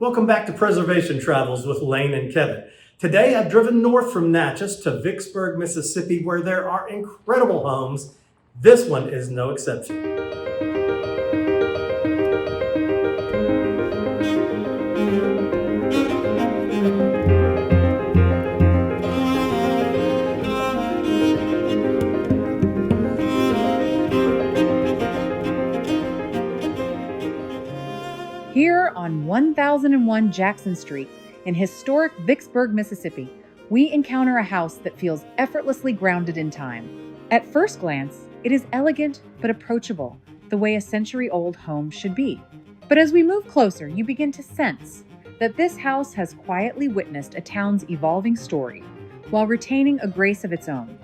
Welcome back to Preservation Travels with Lane and Kevin. Today I've driven north from Natchez to Vicksburg, Mississippi, where there are incredible homes. This one is no exception. Here on 1001 Jackson Street in historic Vicksburg, Mississippi, we encounter a house that feels effortlessly grounded in time. At first glance, it is elegant but approachable, the way a century-old home should be. But as we move closer, you begin to sense that this house has quietly witnessed a town's evolving story while retaining a grace of its own.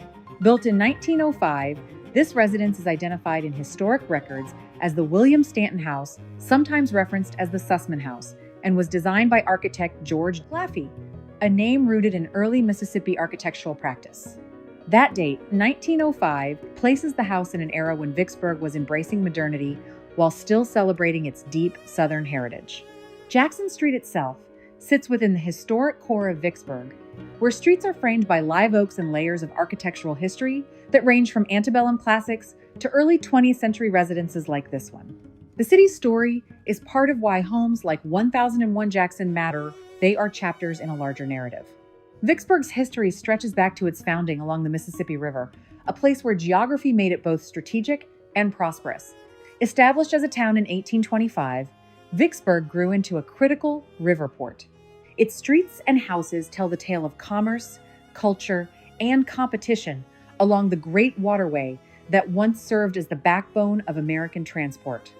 Built in 1905, this residence is identified in historic records as the William Stanton House, sometimes referenced as the Sussman House, and was designed by architect George Laffey, a name rooted in early Mississippi architectural practice. That date, 1905, places the house in an era when Vicksburg was embracing modernity while still celebrating its deep Southern heritage. Jackson Street itself sits within the historic core of Vicksburg, where streets are framed by live oaks and layers of architectural history that range from antebellum classics to early 20th century residences like this one. The city's story is part of why homes like 1001 Jackson matter. They are chapters in a larger narrative. Vicksburg's history stretches back to its founding along the Mississippi River, a place where geography made it both strategic and prosperous. Established as a town in 1825, Vicksburg grew into a critical river port. Its streets and houses tell the tale of commerce, culture, and competition along the great waterway that once served as the backbone of American transport.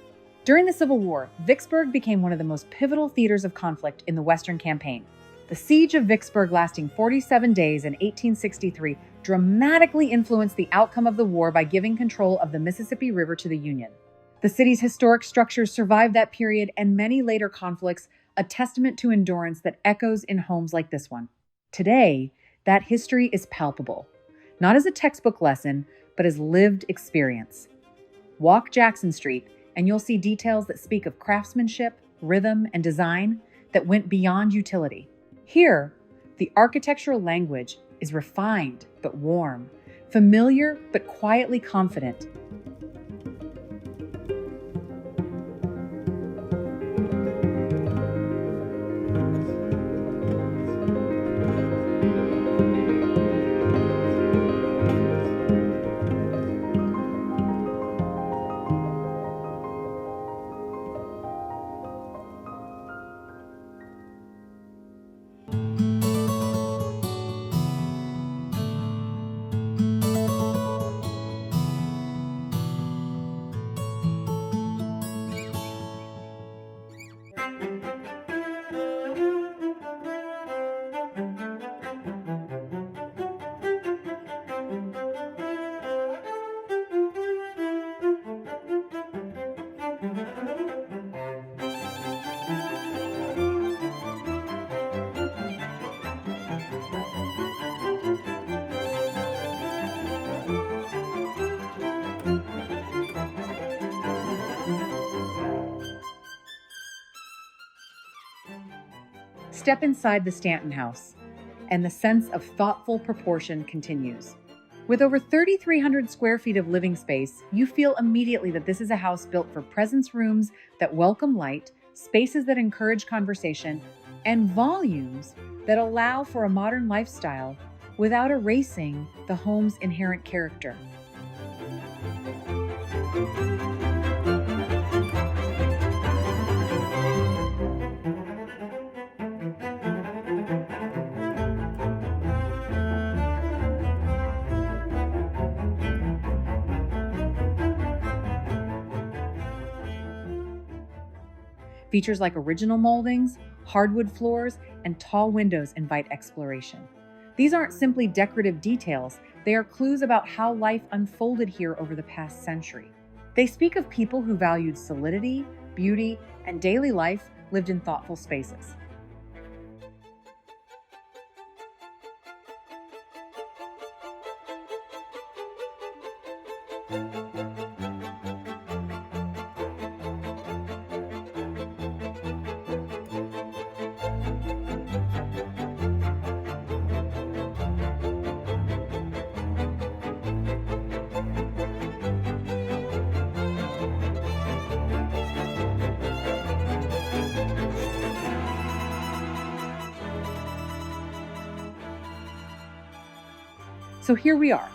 During the Civil War, Vicksburg became one of the most pivotal theaters of conflict in the Western campaign. The siege of Vicksburg, lasting 47 days in 1863, dramatically influenced the outcome of the war by giving control of the Mississippi River to the Union. The city's historic structures survived that period and many later conflicts, a testament to endurance that echoes in homes like this one. Today, that history is palpable, not as a textbook lesson, but as lived experience. Walk Jackson Street, and you'll see details that speak of craftsmanship, rhythm, and design that went beyond utility. Here, the architectural language is refined but warm, familiar but quietly confident. Step inside the Stanton House, and the sense of thoughtful proportion continues. With over 3,300 square feet of living space, you feel immediately that this is a house built for presence rooms that welcome light, spaces that encourage conversation, and volumes that allow for a modern lifestyle without erasing the home's inherent character. Features like original moldings, hardwood floors, and tall windows invite exploration. These aren't simply decorative details, they are clues about how life unfolded here over the past century. They speak of people who valued solidity, beauty, and daily life lived in thoughtful spaces. So here we are,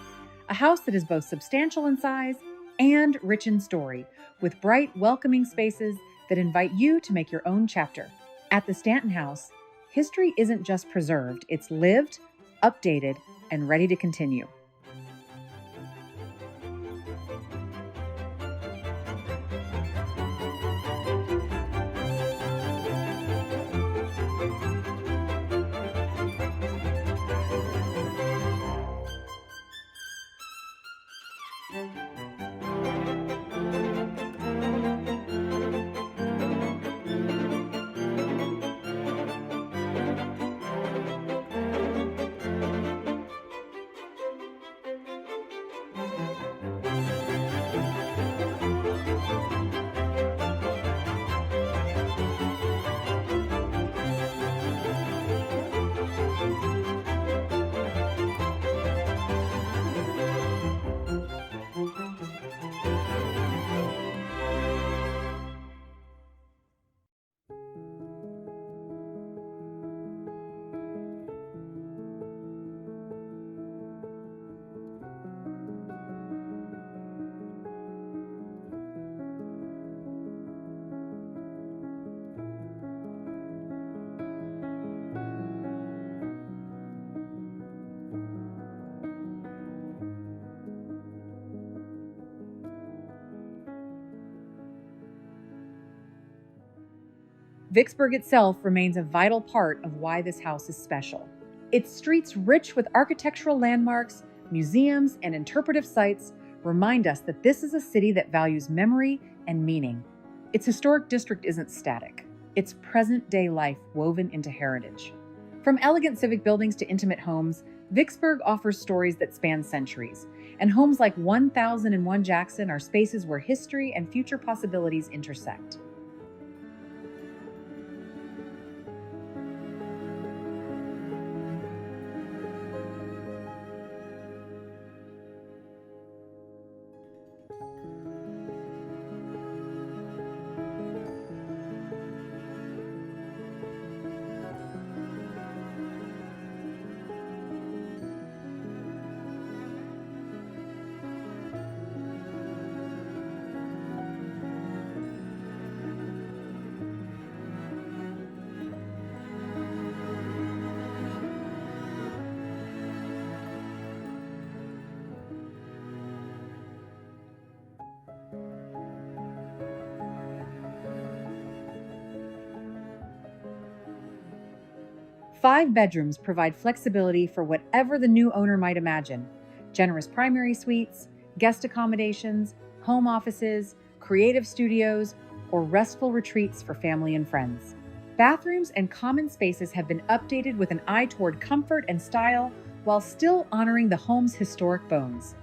a house that is both substantial in size and rich in story, with bright, welcoming spaces that invite you to make your own chapter. At the Stanton House, history isn't just preserved, it's lived, updated, and ready to continue. Vicksburg itself remains a vital part of why this house is special. Its streets, rich with architectural landmarks, museums, and interpretive sites, remind us that this is a city that values memory and meaning. Its historic district isn't static. It's present-day life woven into heritage. From elegant civic buildings to intimate homes, Vicksburg offers stories that span centuries, and homes like 1001 Jackson are spaces where history and future possibilities intersect. Five bedrooms provide flexibility for whatever the new owner might imagine. Generous primary suites, guest accommodations, home offices, creative studios, or restful retreats for family and friends. Bathrooms and common spaces have been updated with an eye toward comfort and style while still honoring the home's historic bones.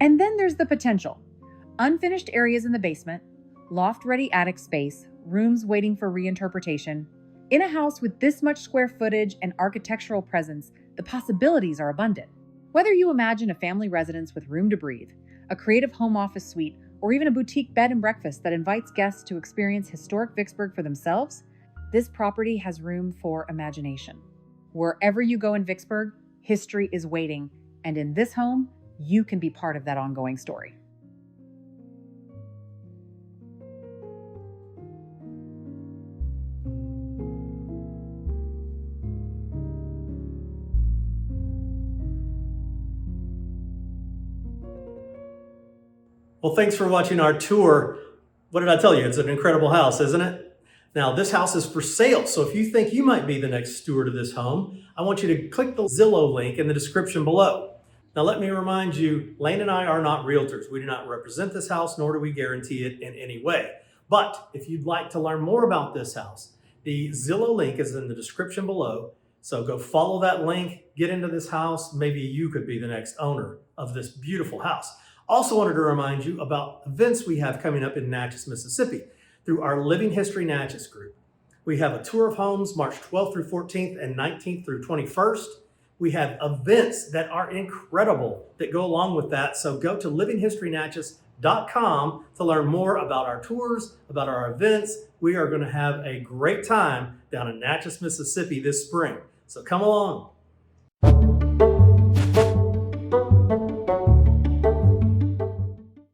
And then there's the potential. Unfinished areas in the basement, loft-ready attic space, rooms waiting for reinterpretation. In a house with this much square footage and architectural presence, the possibilities are abundant. Whether you imagine a family residence with room to breathe, a creative home office suite, or even a boutique bed and breakfast that invites guests to experience historic Vicksburg for themselves, this property has room for imagination. Wherever you go in Vicksburg, history is waiting, and in this home, you can be part of that ongoing story. Well, thanks for watching our tour. What did I tell you? It's an incredible house, isn't it? Now, this house is for sale, so if you think you might be the next steward of this home, I want you to click the Zillow link in the description below. Now, let me remind you, Lane and I are not realtors. We do not represent this house, nor do we guarantee it in any way. But if you'd like to learn more about this house, the Zillow link is in the description below. So go follow that link, get into this house. Maybe you could be the next owner of this beautiful house. Also wanted to remind you about events we have coming up in Natchez, Mississippi through our Living History Natchez group. We have a tour of homes March 12th through 14th and 19th through 21st. We have events that are incredible that go along with that. So go to livinghistorynatchez.com to learn more about our tours, about our events. We are going to have a great time down in Natchez, Mississippi this spring. So come along.